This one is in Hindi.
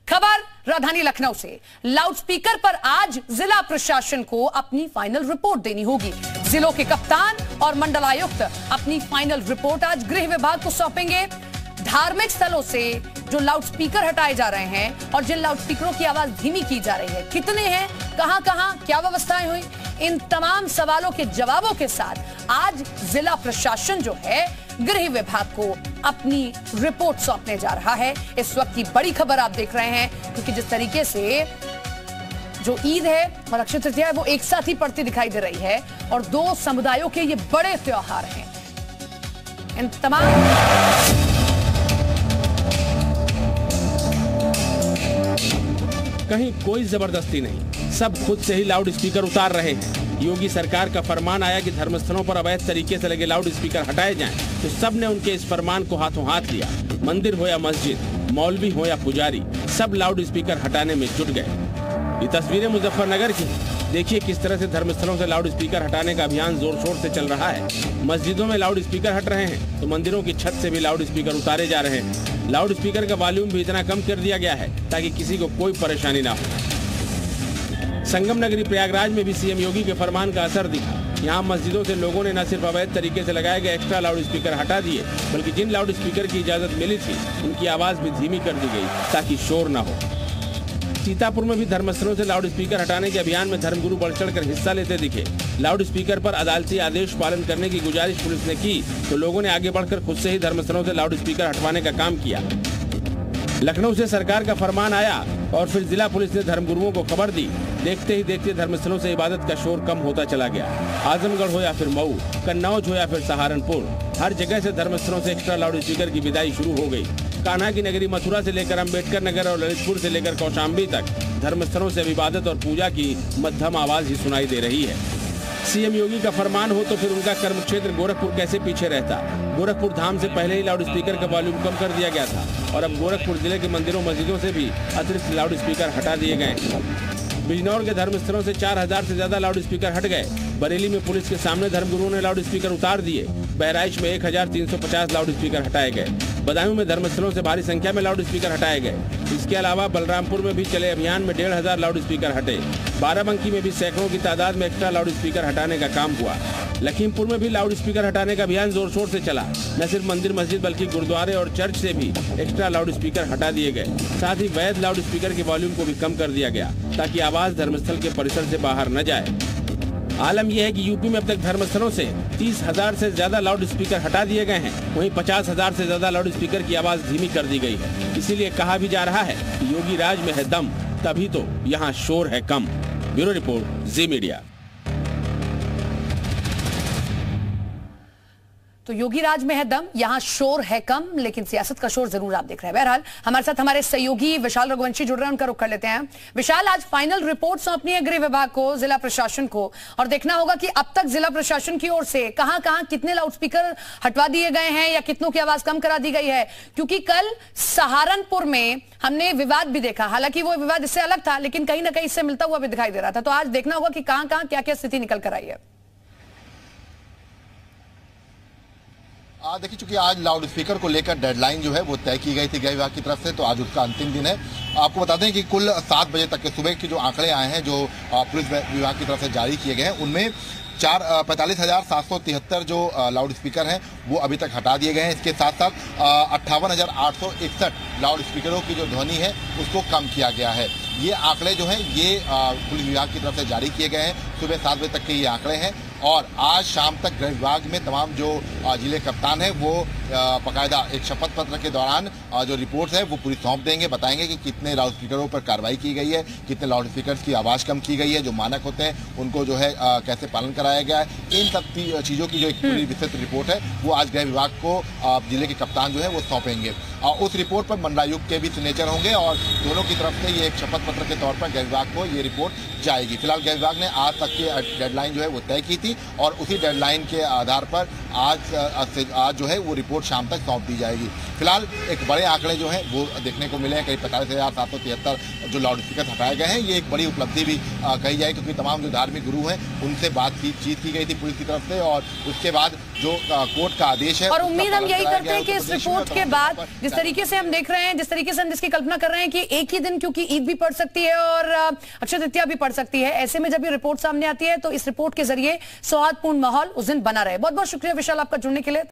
खबर राजधानी लखनऊ से। लाउडस्पीकर पर आज जिला प्रशासन को अपनी फाइनल रिपोर्ट देनी होगी। जिलों के कप्तान और मंडलायुक्त अपनी फाइनल रिपोर्ट आज गृह विभाग को सौंपेंगे। धार्मिक स्थलों से जो लाउडस्पीकर हटाए जा रहे हैं और जिन लाउडस्पीकरों की आवाज धीमी की जा रही है, कितने हैं, कहां-कहां क्या व्यवस्थाएं हुई, इन तमाम सवालों के जवाबों के साथ आज जिला प्रशासन जो है गृह विभाग को अपनी रिपोर्ट सौंपने जा रहा है। इस वक्त की बड़ी खबर आप देख रहे हैं, क्योंकि जिस तरीके से जो ईद है और अक्षय तृतीया है वो एक साथ ही पड़ती दिखाई दे रही है और दो समुदायों के ये बड़े त्योहार हैं। इन तमाम कहीं कोई जबरदस्ती नहीं, सब खुद से ही लाउड स्पीकर उतार रहे हैं। योगी सरकार का फरमान आया कि धर्मस्थलों पर अवैध तरीके से लगे लाउड स्पीकर हटाए जाएं, तो सब ने उनके इस फरमान को हाथों हाथ लिया। मंदिर हो या मस्जिद, मौलवी हो या पुजारी, सब लाउड स्पीकर हटाने में जुट गए। ये तस्वीरें मुजफ्फरनगर की। देखिए किस तरह से धर्मस्थलों से लाउड स्पीकर हटाने का अभियान जोर शोर से चल रहा है। मस्जिदों में लाउड स्पीकर हट रहे हैं तो मंदिरों की छत से भी लाउड स्पीकर उतारे जा रहे हैं। लाउड स्पीकर का वॉल्यूम भी इतना कम कर दिया गया है ताकि किसी को कोई परेशानी ना हो। संगम नगरी प्रयागराज में भी सीएम योगी के फरमान का असर दिखा। यहाँ मस्जिदों से लोगों ने न सिर्फ अवैध तरीके से लगाए गए एक्स्ट्रा लाउड स्पीकर हटा दिए, बल्कि जिन लाउड स्पीकर की इजाजत मिली थी उनकी आवाज भी धीमी कर दी गई ताकि शोर न हो। सीतापुर में भी धर्मस्थलों से लाउड स्पीकर हटाने के अभियान में धर्मगुरु बढ़ चढ़कर हिस्सा लेते दिखे। लाउड स्पीकर पर अदालती आदेश पालन करने की गुजारिश पुलिस ने की तो लोगों ने आगे बढ़कर खुद से ही धर्मस्थलों से लाउड स्पीकर हटवाने का काम किया। लखनऊ से सरकार का फरमान आया और फिर जिला पुलिस ने धर्मगुरुओं को खबर दी। देखते ही देखते धर्मस्थलों से इबादत का शोर कम होता चला गया। आजमगढ़ हो या फिर मऊ, कन्नौज हो या फिर सहारनपुर, हर जगह से धर्मस्थलों से एक्स्ट्रा लाउड स्पीकर की विदाई शुरू हो गई। कान्हा की नगरी मथुरा से लेकर अम्बेडकर नगर और ललितपुर से लेकर कौशाम्बी तक धर्मस्थलों से इबादत और पूजा की मध्यम आवाज ही सुनाई दे रही है। सीएम योगी का फरमान हो तो फिर उनका कर्म क्षेत्र गोरखपुर कैसे पीछे रहता। गोरखपुर धाम से पहले ही लाउड स्पीकर का वॉल्यूम कम कर दिया गया था और अब गोरखपुर जिले के मंदिरों मस्जिदों से भी अतिरिक्त लाउड स्पीकर हटा दिए गए। बिजनौर के धर्मस्थलों से 4000 से ज्यादा लाउड स्पीकर हट गए। बरेली में पुलिस के सामने धर्मगुरुओं ने लाउड स्पीकर उतार दिए। बहराइच में 1350 लाउड स्पीकर हटाए गए। बदायूं में धर्मस्थलों से भारी संख्या में लाउड स्पीकर हटाए गए। इसके अलावा बलरामपुर में भी चले अभियान में 1500 लाउड स्पीकर हटे। बाराबंकी में भी सैकड़ों की तादाद में एक्स्ट्रा लाउड स्पीकर हटाने का काम हुआ। लखीमपुर में भी लाउड स्पीकर हटाने का अभियान जोर शोर से चला। न सिर्फ मंदिर मस्जिद बल्कि गुरुद्वारे और चर्च से भी एक्स्ट्रा लाउड स्पीकर हटा दिए गए। साथ ही वैध लाउड स्पीकर के वॉल्यूम को भी कम कर दिया गया ताकि आवाज धर्मस्थल के परिसर से बाहर न जाए। आलम यह है कि यूपी में अब तक धर्मस्थलों से 30,000 से ज्यादा लाउड स्पीकर हटा दिए गए हैं। वहीं 50,000 से ज्यादा लाउड स्पीकर की आवाज धीमी कर दी गई है। इसीलिए कहा भी जा रहा है कि योगी राज में है दम, तभी तो यहाँ शोर है कम। ब्यूरो रिपोर्ट, जी मीडिया। तो योगी राज में है दम, यहां शोर है कम, लेकिन सियासत का शोर जरूर आप देख रहे हैं। बहरहाल हमारे साथ हमारे सहयोगी विशाल रघुवंशी जुड़ रहे हैं, उनका रुख कर लेते हैं। विशाल, आज फाइनल रिपोर्ट सौंपनी है गृह विभाग को, जिला प्रशासन को, और देखना होगा कि अब तक जिला प्रशासन की ओर से कहां-कहां कितने लाउडस्पीकर हटवा दिए गए हैं या कितनों की आवाज कम करा दी गई है। क्योंकि कल सहारनपुर में हमने विवाद भी देखा, हालांकि वो विवाद इससे अलग था, लेकिन कहीं ना कहीं इससे मिलता हुआ भी दिखाई दे रहा था। तो आज देखना होगा कि कहां-कहां क्या-क्या स्थिति निकल कर आई है। देखिए, चूंकि आज लाउड स्पीकर को लेकर डेडलाइन जो है वो तय की गई थी गृह विभाग की तरफ से, तो आज उसका अंतिम दिन है। आपको बता दें कि कुल 7 बजे तक के सुबह के जो आंकड़े आए हैं, जो पुलिस विभाग की तरफ से जारी किए गए हैं, उनमें 45,773 जो लाउड स्पीकर हैं वो अभी तक हटा दिए गए हैं। इसके साथ साथ 58,861 लाउड स्पीकरों की जो ध्वनि है उसको कम किया गया है। ये आंकड़े जो हैं ये पुलिस विभाग की तरफ से जारी किए गए हैं। सुबह 7 बजे तक के ये आंकड़े हैं और आज शाम तक गृह विभाग में तमाम जो जिले कप्तान हैं वो बाकायदा एक शपथ पत्र के दौरान जो रिपोर्ट है वो पूरी सौंप देंगे, बताएंगे कि कितने लाउड स्पीकरों पर कार्रवाई की गई है, कितने लाउड स्पीकर्स की आवाज़ कम की गई है, जो मानक होते हैं उनको जो है कैसे पालन कराया गया है। इन सब चीज़ों की जो एक पूरी विस्तृत रिपोर्ट है वो आज गृह विभाग को जिले के कप्तान जो है वो सौंपेंगे। उस रिपोर्ट पर मंडलायुक्त के भी सिग्नेचर होंगे और दोनों की तरफ से ये एक शपथ पत्र के तौर पर गृह विभाग को ये रिपोर्ट जाएगी। फिलहाल गृह विभाग ने आज तक की डेडलाइन जो है वो तय की थी और उसी डेडलाइन के आधार पर आज जो है वो रिपोर्ट शाम तक सौंप दी जाएगी। फिलहाल एक बड़े आंकड़े जो हैं वो देखने को मिले हैं, करीब 45,773 जो लाउड स्पीकर हटाए गए हैं। ये एक बड़ी उपलब्धि भी कही जाए, क्योंकि तमाम जो धार्मिक गुरु हैं उनसे बातचीत की गई थी पुलिस की तरफ से और उसके बाद जो कोर्ट का आदेश है। और उम्मीद हम यही करते हैं कि इस रिपोर्ट के बाद जिस तरीके से हम देख रहे हैं, जिस तरीके से हम जिसकी कल्पना कर रहे हैं कि एक ही दिन, क्योंकि ईद भी पड़ सकती है और अक्षय तृतीया भी पड़ सकती है, ऐसे में जब ये रिपोर्ट सामने आती है तो इस रिपोर्ट के जरिए सौहार्दपूर्ण माहौल उस दिन बना रहे। बहुत बहुत शुक्रिया विशाल आपका जुड़ने के लिए।